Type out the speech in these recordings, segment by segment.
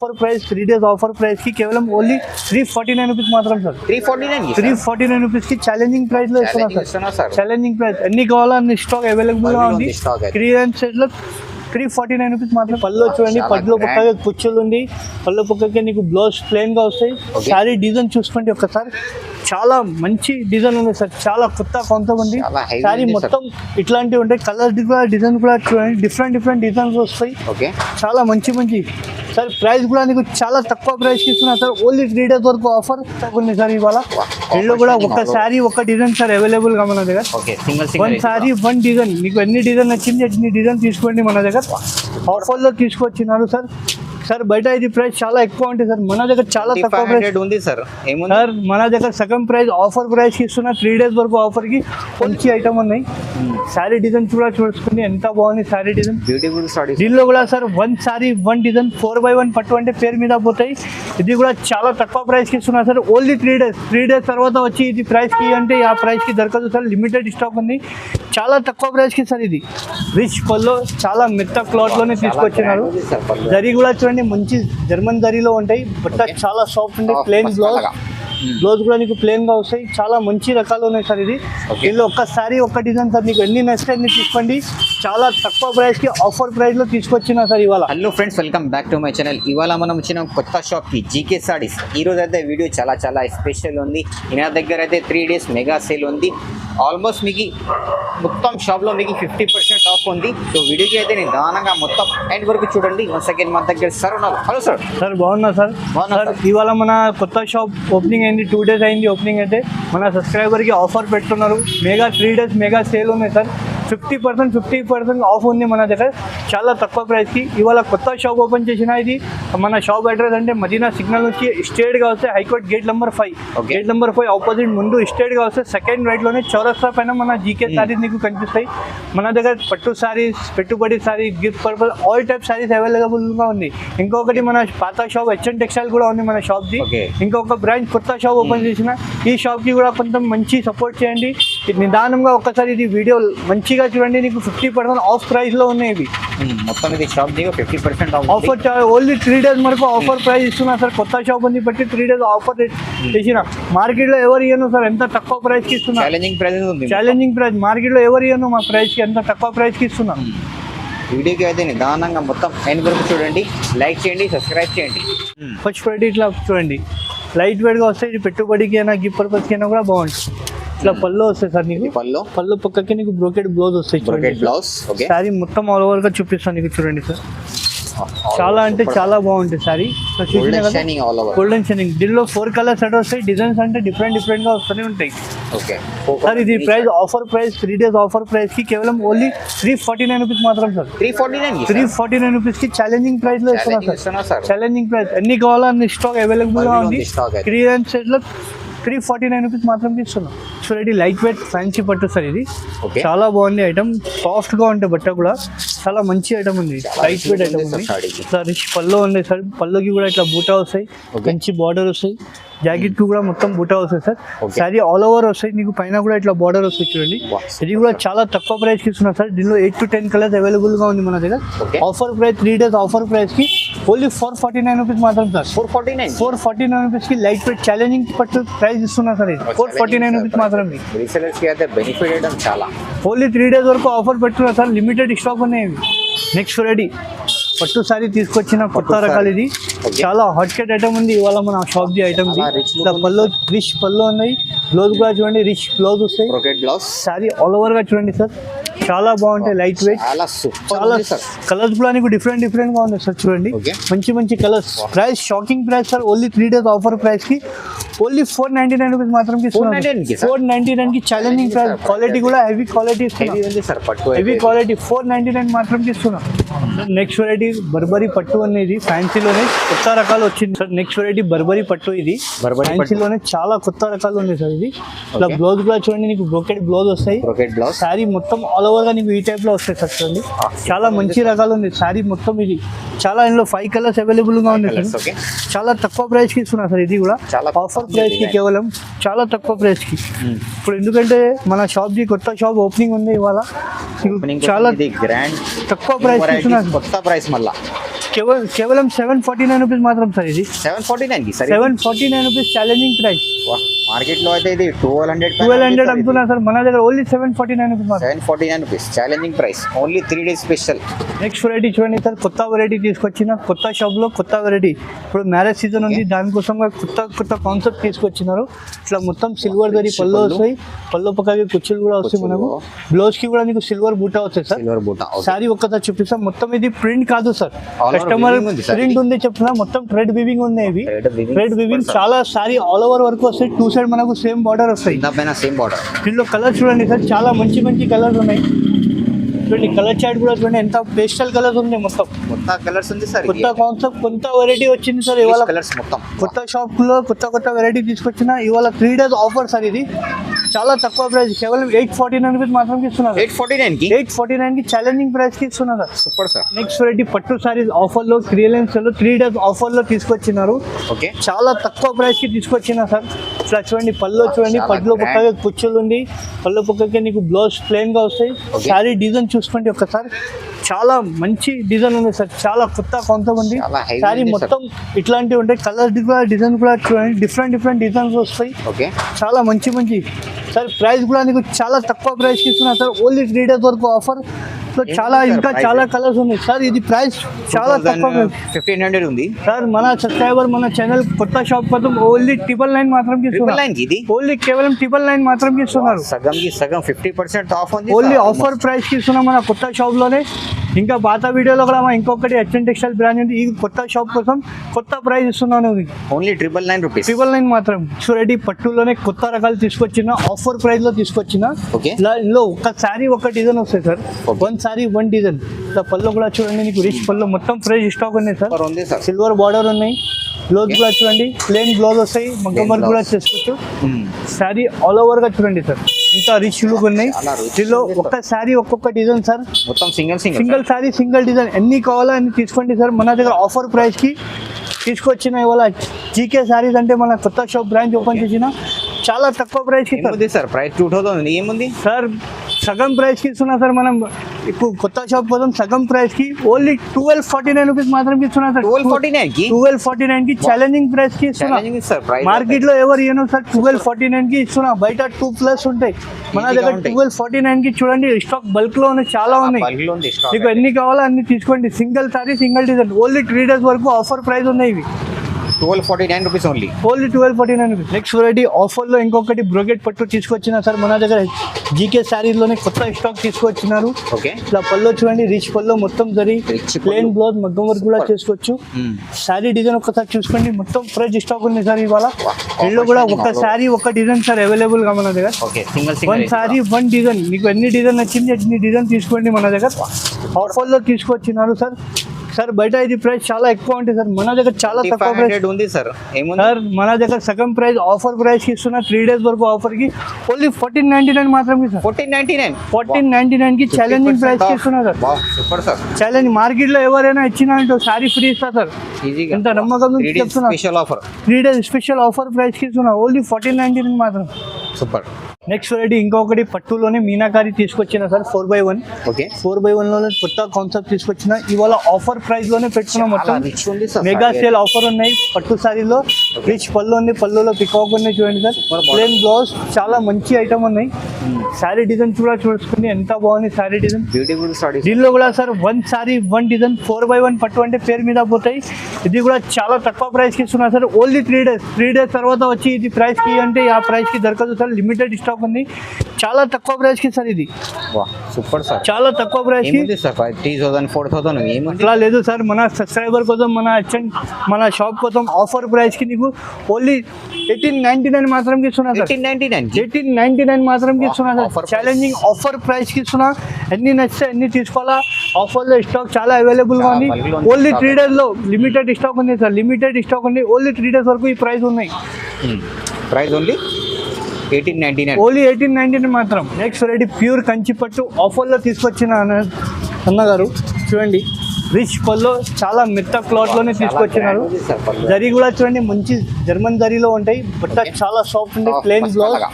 Offer price 3 days offer price కి కేవలం only 349 rupees మాత్రం సార్. 349 రూపీస్ కి ఛాలెంజింగ్ ప్రైస్ లో ఇస్తున్నా సార్. ఛాలెంజింగ్ ప్రైస్ ఎన్ని కావాలో అన్ని స్టాక్ అవైలబుల్ గా ఉంది. 3 సెట్ లో 349 రూపీస్ మాత్రం. పళ్ళు చూడండి, పళ్ళు పక్కగా కుచ్చులు ఉంది, పళ్ళు పక్కకి నీకు బ్లౌజ్ ప్లెయిన్ గా వస్తాయి. శారీ డిజైన్ చూసుకోండి ఒకసారి, చాలా మంచి డిజైన్ ఉంది సార్, చాలా కొత్త కొంతమంది శారీ మొత్తం ఇట్లాంటివి ఉంటాయి. కలర్ కూడా డిజైన్ కూడా చూడండి, డిఫరెంట్ డిజైన్స్ వస్తాయి. చాలా మంచి సార్. ప్రైస్ కూడా నీకు చాలా తక్కువ ప్రైస్ ఇస్తున్నా సార్. ఓన్లీ 3 days వరకు ఆఫర్ ఉంది సార్. ఇవాళ ఇంట్లో కూడా ఒక శారీ ఒక డిజైన్ సార్ అవైలబుల్ గా మన దగ్గర. 1 శారీ 1 డిజైన్, మీకు ఎన్ని డిజైన్ నచ్చింది అన్ని డిజైన్ తీసుకోండి. మన దగ్గర ఆఫర్ లో తీసుకొచ్చినారు సార్. సార్ బయట ఇది ప్రైస్ చాలా ఎక్కువ ఉంటుంది సార్, మన దగ్గర చాలా తక్కువ ప్రైస్ ఉంది సార్. సార్ మన దగ్గర సగం ప్రైస్ ఆఫర్ ప్రైస్ ఇస్తున్నా. 3 days వరకు ఆఫర్ కి మంచి ఐటమ్ ఉన్నాయి. శారీ డిజైన్ కూడా చూసుకోండి, ఎంత బాగుంది శారీ డిజైన్. దీనిలో కూడా సార్ 1 శారీ 1 డిజైన్ 4x1 పట్టు అంటే పేరు మీద పోతాయి. ఇది కూడా చాలా తక్కువ ప్రైస్ కి ఇస్తున్నా సార్. ఓన్లీ 3 days తర్వాత వచ్చి ఇది ప్రైస్ కి అంటే ఆ ప్రైస్ కి దొరకదు సార్. లిమిటెడ్ స్టాక్ ఉంది, చాలా తక్కువ ప్రైస్ కి సార్. ఇది రిచ్ పల్లో చాలా మెత్త క్లాత్ లోనే తీసుకొచ్చినారు. జరీ కూడా చూడండి, మంచి జర్మన్ జరీలో ఉంటాయి. బట్ట చాలా సాఫ్ట్ ఉంటాయి. ప్లెయిన్ బ్లౌజ్ కూడా నీకు ప్లెయిన్ గా వస్తాయి. చాలా మంచి రకాలు ఉన్నాయి సార్. ఇది దీనిలో ఒక్క శారీ ఒక్క డిజైన్ సార్, నీకు ఎన్ని నచ్చితే అన్ని తీసుకోండి. చాలా తక్కువ ప్రైస్ కి ఆఫర్ ప్రైస్ లో తీసుకొచ్చినా సార్ ఇవాళ. Hello friends, welcome back to my channel. ఇవాళ మనం వచ్చిన కొత్త షాప్ కి జీకే సారీస్. ఈ రోజు అయితే వీడియో చాలా స్పెషల్ ఉంది. నా దగ్గర అయితే 3 days మెగా సేల్ ఉంది. ఆల్మోస్ట్ మీకు మొత్తం షాప్ లో మీకు 50% ఆఫ్ ఉంది. సో వీడియోకి అయితే నేను దానంగా మొత్తం ఎండ్ వరకు చూడండి. 1 second మన దగ్గర సార్ ఉన్నారు. Hello sir. సార్ బాగున్నా సార్. ఇవాళ మన కొత్త షాప్ ఓపెనింగ్ అయింది, 2 days అయింది ఓపెనింగ్ అయితే. మన సబ్స్క్రైబర్ కి ఆఫర్ పెట్టున్నారు. మెగా 3 days మెగా సేల్ ఉన్నాయి సార్. 50% ఆఫ్ ఉంది మన దగ్గర, చాలా తక్కువ ప్రైస్ కి. ఇవాళ కొత్త షాప్ ఓపెన్ చేసిన. ఇది మన షాప్ అడ్రస్ అంటే మదీనా సిగ్నల్ నుంచి స్ట్రేట్ గా వస్తే హైకోర్ట్ గేట్ నెంబర్ 5 ఆపోజిట్ ముందు స్ట్రేట్ గా వస్తే సెకండ్ రైట్ లోనే చౌరస్తా పైన మన జీకే సారీస్ నీకు కనిపిస్తాయి. మన దగ్గర పట్టు సారీస్, పెట్టుబడి sorry, gift purpose all type saris available గా ఉంది. ఇంకొకటి మన పాత షాప్ హెచ్ఎన్ టెక్స్టైల్ కూడా ఉంది మన షాప్ ది. ఇంకొక బ్రాంచ్ కొత్త షాప్ ఓపెన్ చేసిన. ఈ షాప్ కి కూడా కొంచెం మంచి సపోర్ట్ చేయండి. నిదానంగా ఒక్కసారి ఇది వీడియో మంచిగా చూడండి. నీకు 50% ఆఫ్ ప్రైస్ లో ఉన్నాయి. ఇవి మొత్తం ఇది షాప్ 50% ఆఫర్. ఓన్లీ 3 days వరకు ఆఫర్ ప్రైస్ ఇస్తున్నా సార్. కొత్త షాప్ ఉంది బట్టి 3 days ఆఫర్ చేసిన. మార్కెట్ లో ఎవరు ఇయ్యను సార్, ఎంత తక్కువ ప్రైస్ కి ఇస్తున్నా. ఛాలెంజింగ్ ప్రైస్ మార్కెట్ లో ఎవరు ఇయ్యను మా ప్రైస్ కి, ఎంత తక్కువ ప్రైస్ కి ఇస్తున్నా. వీడియోకి అయితే నిదానంగా మొత్తం ఎండ్ వరకు చూడండి. లైక్ చేయండి, సబ్స్క్రైబ్ చేయండి. ఫస్ట్ ప్రైస్ ఇట్లా చూడండి, లైట్ వెయిట్ గా వస్తాయి. ఇది పెట్టుబడికి అయినా గిఫ్ట్ పర్పస్ కి అయినా కూడా బాగుంటుంది. ఇట్లా పళ్ళు వస్తాయి సార్. నీకు పళ్ళు పక్కకి నీకు బ్రోకెట్ బ్లౌజ్ వస్తాయి. శారీ మొత్తం ఆల్ ఓవర్ గా చూపిస్తాను నీకు చూడండి సార్. చాలా అంటే చాలా బాగుంటుంది శారీ. Golden shining. దీనిలో 4 కలర్స్ సెట్ వస్తాయి. డిజైన్స్ అంటే డిఫరెంట్ గా వస్తూనే ఉంటాయి సార్. ఇది price offer price 3 days offer price కి కేవలం ఓన్లీ 349 రూపీస్ మాత్రం సార్. 349 రూపీస్ కి ఛాలెంజింగ్ ప్రైస్ లో ఇస్తున్నా సార్. ఛాలెంజింగ్ ప్రైస్ ఎన్ని కావాలో అన్ని స్టాక్ అవైలబుల్ గా ఉంది. 3 సెట్ లో 349 రూపీస్ మాత్రం ఇస్తున్నాం. చూడండి, లైట్ వెయిట్ ఫ్యాన్సీ పట్టు సార్. ఇది చాలా బాగుంది ఐటమ్, సాఫ్ట్ గా ఉంటాయి. బట్ట కూడా చాలా మంచి ఐటమ్ ఉంది. లైట్ వెయిట్ ఐటమ్ ఉంది సార్. రిచ్ పళ్ళు ఉంది సార్. పళ్ళుకి కూడా ఇట్లా బూటా వస్తాయి, మంచి బార్డర్ వస్తాయి. జాకెట్ కి కూడా మొత్తం బూటా వస్తాయి సార్. శారీ ఆల్ ఓవర్ వస్తాయి. నీకు పైన కూడా ఇట్లా బార్డర్ వస్తాయి చూడండి. ఇది కూడా చాలా తక్కువ ప్రైస్ కి ఇస్తున్నా సార్. దీనిలో 8 to 10 కలర్స్ అవైలబుల్ గా ఉంది మన దగ్గర. Offer price 3 days offer price కి ఓన్లీ 449 రూపీస్ మాత్రం సార్. 449 రూపీస్ కి లైట్ వెయిట్ ఛాలెంజింగ్ పట్టు ప్రైస్ ఇస్తున్నా సార్. 449 రూపీస్ మాత్రం. ఓన్లీ 3 days వరకు ఆఫర్ పెట్టున్నా సార్. లిమిటెడ్ స్టాక్ ఉన్నాయి. నెక్స్ట్ రెడీ పట్టు సారీ తీసుకొచ్చిన కొత్త రకాలు. ఇది చాలా హాట్ కేట్ ఐటమ్ ఉంది ఇవాళ మన షాప్ ది ఐటమ్. పళ్ళు రిచ్ పళ్ళు ఉన్నాయి. బ్లౌజ్ కూడా చూడండి, రిచ్ బ్లౌజ్ వస్తాయి. సారీ ఆల్ ఓవర్ గా చూడండి సార్. చాలా బాగుంటాయి, లైట్ వెయిట్. చాలా కలర్స్ కూడా నీకు డిఫరెంట్ గా ఉంది సార్. చూడండి, మంచి colours. Price shocking price sir. Only 3 days offer price కి ఓన్లీ 499 రూపీస్ మాత్రం. 499 కి ఛాలెంజింగ్ ప్రైస్. క్వాలిటీ కూడా హెవీ క్వాలిటీ, హెవీ క్వాలిటీ. 499 మాత్రం ఇస్తున్నాం. నెక్స్ట్ వెరైటీ బర్బరీ పట్టు అనేది ఫ్యాన్సీలోనే కొత్త రకాలు వచ్చింది సార్. నెక్స్ట్ వెరైటీ బర్బరీ పట్టు. ఇది ఫ్యాన్సీలోనే చాలా కొత్త రకాలు ఉన్నాయి సార్. ఇది ఇట్లా బ్లౌజ్ కూడా చూడండి, నీకు బ్రోకెట్ బ్లౌజ్ వస్తాయి. శారీ మొత్తం ఆల్ ఓవర్ గా నీకు ఈ టైప్ లో వస్తాయి సార్. చూడండి, చాలా మంచి రకాలు ఉంది శారీ మొత్తం. ఇది చాలా ఇందులో 5 కలర్స్ అవైలబుల్ గా ఉంది సార్. చాలా తక్కువ ప్రైస్ కి ఇస్తున్నా సార్. ఇది కూడా ఆఫర్ ప్రైస్ కి కేవలం చాలా తక్కువ ప్రైస్ కి. ఇప్పుడు ఎందుకంటే మన షాప్ ది కొత్త షాప్ ఓపెనింగ్ ఉంది ఇవాళ. చాలా తక్కువ ప్రైస్ ఇస్తున్నా. కొత్త ప్రైస్ మళ్ళా కేవలం 749 రూపీస్ మాత్రం సార్ ఇది 749 కి సరే 749 రూపీస్ ఛాలెంజింగ్ ప్రైస్. మార్కెట్ లో అయితే ఇది 1200 అమ్ముతున్నా సార్, మన దగ్గర ఓన్లీ 749 రూపీస్ మాత్రం. 749 rupees challenging price, only 3 days special. Next variety చూడండి సార్, కొత్త వెరైటీ తీసుకొచ్చిన కొత్త షాప్లో కొత్త వెరైటీ. ఇప్పుడు మ్యారేజ్ సీజన్ ఉంది, దానికోసం కొత్త కాన్సెప్ట్ తీసుకొచ్చినారు. ఇట్లా మొత్తం సిల్వర్ దరి పళ్ళు వస్తాయి, పళ్ళు పక్కకి కుచ్చులు కూడా వస్తాయి. మనకు బ్లౌజ్ కి కూడా మీకు సిల్వర్ బూటా వస్తాయి సార్. సిల్వర్ బూటా సారీ ఒక్కసారి చూపిస్తాం. మొత్తం ఇది ప్రింట్ కాదు సార్, కస్టమర్ ప్రింట్ ఉంది చెప్తున్నా. మొత్తం థ్రెడ్ వీవింగ్ ఉంది, ఇవి థ్రెడ్ వీవింగ్ చాలా సారీ ఆల్ ఓవర్ వర్క్ వస్తాయి. 2 సైడ్ మనకు సేమ్ బార్డర్ వస్తాయి, సేమ్ బార్డర్. దీనిలో కలర్ చూడండి సార్, చాలా మంచి మంచి కలర్స్ ఉన్నాయి. చూడండి కలర్ చార్ట్ కూడా చూడండి, ఎంత పేస్టల్ కలర్స్ ఉన్నాయి. మొత్తం కలర్స్ ఉంది సార్, కొత్త కాన్సెప్ట్ కొత్త వెరైటీ వచ్చింది సార్ ఇవాళ. కలర్స్ మొత్తం కొత్త షాప్ లో కొత్త వెరైటీ తీసుకొచ్చిన ఇవాళ 3 డేస్ ఆఫర్ సార్. ఇది చాలా తక్కువ ప్రైస్, కేవలం 849 రూపీస్ మాత్రం ఇస్తున్నారు. 849 కి ఛాలెంజింగ్ ప్రైస్ కి ఇస్తున్నారు. Super sir. నెక్స్ట్ వెరైటీ పట్టు సారీస్ ఆఫర్ లో క్లియరెన్స్ లో 3 డేస్ ఆఫర్ లో తీసుకొచ్చినారు. ఓకే, చాలా తక్కువ ప్రైస్ కి తీసుకొచ్చిన సార్. ఇట్లా చూడండి పళ్ళు చూడండి, పట్టులో పక్కకి కుచ్చులు ఉంది, పళ్ళు పక్కకి నీకు బ్లౌజ్ ప్లెయిన్ గా వస్తాయి. సారీ డిజైన్ చూసుకోండి ఒకసారి, చాలా మంచి డిజైన్ ఉంది సార్, చాలా కొత్త కాన్సెప్ట్ ఉంది. సారీ మొత్తం ఇట్లాంటివి ఉంటాయి, కలర్ డిజైన్ కూడా చూడండి, డిఫరెంట్ డిజైన్స్ వస్తాయి. ఓకే, చాలా మంచి సార్. ప్రైస్ కూడా నీకు చాలా తక్కువ ప్రైస్ ఇస్తున్నా సార్, ఓన్లీ 3 డేస్ వరకు ఆఫర్. సో ఇంకా చాలా కలర్స్ ఉన్నాయి సార్. ఇది ప్రైస్ చాలా తక్కువ, 1500 ఉంది సార్. మన సబ్స్క్రైబర్ మన ఛానల్ కొత్త షాప్ కోసం ఓన్లీ 999 మాత్రం ఓన్లీ కేవలం 999 మాత్రం ఇస్తున్నారు. సగం 50% ఆఫ్ ఉంది, ఓన్లీ ఆఫర్ ప్రైస్ కి ఇస్తున్నాం మన కొత్త షాప్ లోనే. ఇంకా పాత వీడియోలో కూడా ఇంకొకటి HN టెక్స్టైల్ బ్రాంచ్ ఉంది, ఈ కొత్త షాప్ కోసం కొత్త ప్రైస్ ఇస్తున్నాను. ఓన్లీ 999 రూపీస్, 999 మాత్రం. చూడండి పట్టులోనే కొత్త రకాలు తీసుకొచ్చిన, ఆఫర్ ప్రైస్ లో తీసుకొచ్చిన. ఇందులో ఒక సారీ ఒక డిజైన్ వస్తాయి సార్, 1 సారీ 1 డిజైన్. ఇలా పళ్ళు కూడా చూడండి, నీకు రిచ్ పళ్ళు మొత్తం ఫ్రెష్ స్టాక్ ఉన్నాయి సార్. సిల్వర్ బార్డర్ ఉన్నాయి. బ్లౌజ్ కూడా చూడండి, ప్లెయిన్ బ్లౌజ్ వస్తాయి, మగ్గమర్ కూడా చేసుకోవచ్చు. సారీ ఆల్ ఓవర్ గా చూడండి సార్, ఇంకా రిచ్ లుక్ ఉన్నాయి. దీనిలో ఒక్క సారీ ఒక్కొక్క డిజైన్ సార్, మొత్తం సింగిల్ సారీ సింగిల్ డిజైన్. ఎన్ని కావాలో అన్ని తీసుకోండి సార్. మన దగ్గర ఆఫర్ ప్రైస్ కి తీసుకొచ్చిన ఇవాళ జీకే సారీస్ అంటే మన కొత్త షాప్ బ్రాంచ్ ఓపెన్ చేసిన, చాలా తక్కువ ప్రైస్ కి సార్. ప్రైస్ 2000 ఏముంది సార్, సగం ప్రైస్ కి ఇస్తున్నా సార్. మనం ఇప్పుడు కొత్త షాప్ కోసం సగం ప్రైస్ కి ఓన్లీ 1249 రూపీస్ మాత్రం ఇస్తున్నా సార్. 1249 కి ఛాలెంజింగ్ ప్రైస్ కి ఇస్తున్నా. మార్కెట్ లో ఎవరు ఏనో సార్ 1249 కి ఇస్తున్నా, బయట 2+ ఉంటాయి. మన దగ్గర 1249 కి చూడండి, స్టాక్ బల్క్ లో ఉన్నాయి, చాలా ఉన్నాయి. మీకు ఎన్ని కావాలో అన్ని తీసుకోండి. Single sorry single design, only 3 days వరకు ఆఫర్ ప్రైస్ ఉన్నాయి ఇవి. 1249 rupees only 1249 rupees. Next variety offer లో ఇంకొకటి బ్రోకెట్ పట్టు తీసుకొచ్చిన సార్. మన దగ్గర జీకే శారీస్ లోనే కొత్త స్టాక్ తీసుకొచ్చినారు. ఓకే, ఇట్లా పళ్ళు చూడండి, రిచ్ పళ్ళు మొత్తం జరి ప్లెయిన్ బ్లౌజ్ మగ్గం వర్క్ కూడా చేసుకోవచ్చు. శారీ డిజైన్ ఒకసారి చూసుకోండి, మొత్తం ఫ్రెష్ స్టాక్ ఉంది సార్ ఇవాళ. ఇందులో కూడా ఒక శారీ ఒక డిజైన్ సార్ అవైలబుల్ గా మన దగ్గర. 1 సారీ 1 డిజైన్, మీకు ఎన్ని డిజైన్ నచ్చింది అన్ని డిజైన్ తీసుకోండి. మన దగ్గర ఆఫర్ లో తీసుకొచ్చినారు సార్. సార్ బయట ఇది ప్రైస్ చాలా ఎక్కువ ఉంటుంది సార్, మన దగ్గర చాలా తక్కువ ప్రైస్ ఉంది సార్. సార్ మన దగ్గర సగం ప్రైస్ ఆఫర్ ప్రైస్ కి ఇస్తున్నా, 3 డేస్ వరకు ఆఫర్ కి ఓన్లీ 1499 మాత్రమే సార్. 1499 కి ఛాలెంజింగ్ ప్రైస్ కి ఇస్తున్నా sir. Super sir. Challenge market లో ఎవరైనా ఇచ్చినా సారీ ఫ్రీ ఇస్తా సార్. ఎంత నమ్మకం చెప్తున్నా, 3 డేస్ స్పెషల్ ఆఫర్ ప్రైస్ కి ఇస్తున్నా, ఓన్లీ 1499 మాత్రం. సూపర్. నెక్స్ట్ వెరైటీ ఇంకొకటి పట్టులోనే మీనాకారి తీసుకొచ్చిన సార్ 4x1. ఓకే, 4x1 లోనే కొత్త కాన్సెప్ట్ తీసుకొచ్చిన, ఇవాళ ఆఫర్ ప్రైస్ లోనే పెట్టుకున్నాం. మొత్తం మెగా సేల్ ఆఫర్ ఉన్నాయి పట్టు సారీలో. రిచ్ పళ్ళు ఉంది, పళ్ళులో పికాక్ ఉన్నాయి చూడండి సార్. ప్లెయిన్ బ్లౌజ్, చాలా మంచి ఐటమ్ ఉన్నాయి. సారీ డిజైన్ కూడా చూసుకోండి, ఎంత బాగుంది సారీ డిజైన్, బ్యూటిఫుల్ సారీ. దీనిలో కూడా సార్ 1 సారీ 1 డిజైన్ 4x1 పట్టు అంటే పేరు మీద పోతాయి. ఇది కూడా చాలా తక్కువ ప్రైస్ కి ఇస్తున్నా సార్, ఓన్లీ 3 డేస్ తర్వాత వచ్చి ఇది ప్రైస్ కి అంటే ఆ ప్రైస్ కి దొరకదు సార్. లిమిటెడ్ స్టాక్ ఉంది, చాలా తక్కువ ప్రైస్ కి సార్. ఇది సూపర్ సార్, చాలా తక్కువ ప్రైస్ కి. 3000 4000 అట్లా లేదు సార్, మన సబ్స్క్రైబర్ కోసం మన షాప్ కోసం ఆఫర్ ప్రైస్ కి నీకు ఓన్లీ 1899 మాత్రం ఇస్తున్నా సార్. 1899 మాత్రం ఇస్తున్నా సార్. ఛాలెంజింగ్ ఆఫర్ ప్రైస్ కి ఇస్తున్నా, ఎన్ని నచ్చితే ఎన్ని తీసుకోవాలా. ఆఫర్ లో స్టాక్ చాలా అవైలబుల్ గా ఉంది. ఓన్లీ 3 డేస్ లో లిమిటెడ్ స్టాక్ ఉంది సార్, లిమిటెడ్ స్టాక్ ఉంది. ఓన్లీ 3 డేస్ వరకు ఈ ప్రైస్ ఉన్నాయి. ప్రైస్ ఓన్లీ 1899, ఓన్లీ 1899 మాత్రం. నెక్స్ట్ వెరైటీ ప్యూర్ కంచి పట్టు ఆఫర్ లో తీసుకొచ్చిన అన్నగారు చూడండి, రిచ్ పళ్ళు, చాలా మెత్త క్లాత్ లోనే తీసుకొచ్చినారు. జరీ కూడా చూడండి మంచి జర్మన్ జరీలో ఉంటాయి, బట్ట చాలా సాఫ్ట్ ఉంటాయి. ప్లెయిన్ బ్లౌజ్,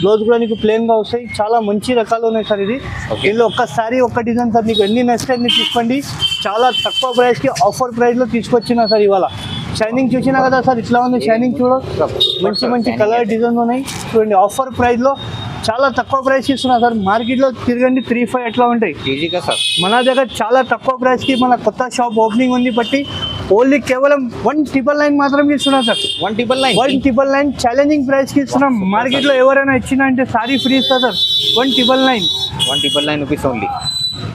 బ్లౌజ్ కూడా నీకు ప్లెయిన్ గా వస్తాయి. చాలా మంచి రకాలు ఉన్నాయి సార్. ఇది దీనిలో ఒక్కసారి ఒక్క డిజైన్ సార్ మీకు ఎన్ని నచ్చితే అన్ని తీసుకోండి. చాలా తక్కువ ప్రైస్ కి ఆఫర్ ప్రైస్ లో తీసుకొచ్చిన సార్ ఇవాళ. షైనింగ్ చూసినా కదా సార్, ఇట్లా ఉంది షైనింగ్ చూడ. మంచి మంచి కలర్ డిజైన్ ఉన్నాయి చూడండి. ఆఫర్ ప్రైస్ లో చాలా తక్కువ ప్రైస్ ఇస్తున్నా సార్. మార్కెట్ లో తిరగండి 3-5 ఎట్లా ఉంటాయి. ఈజీగా సార్ మన దగ్గర చాలా తక్కువ ప్రైస్ కి మన కొత్త షాప్ ఓపెనింగ్ ఉంది బట్టి ఓన్లీ కేవలం 199 మాత్రం ఇస్తున్నా సార్. 199 ఛాలెంజింగ్ ప్రైస్ కి ఇస్తున్నాం. మార్కెట్ లో ఎవరైనా ఇచ్చినా అంటే సారీ ఫ్రీ ఇస్తా సార్. 199 rupees only.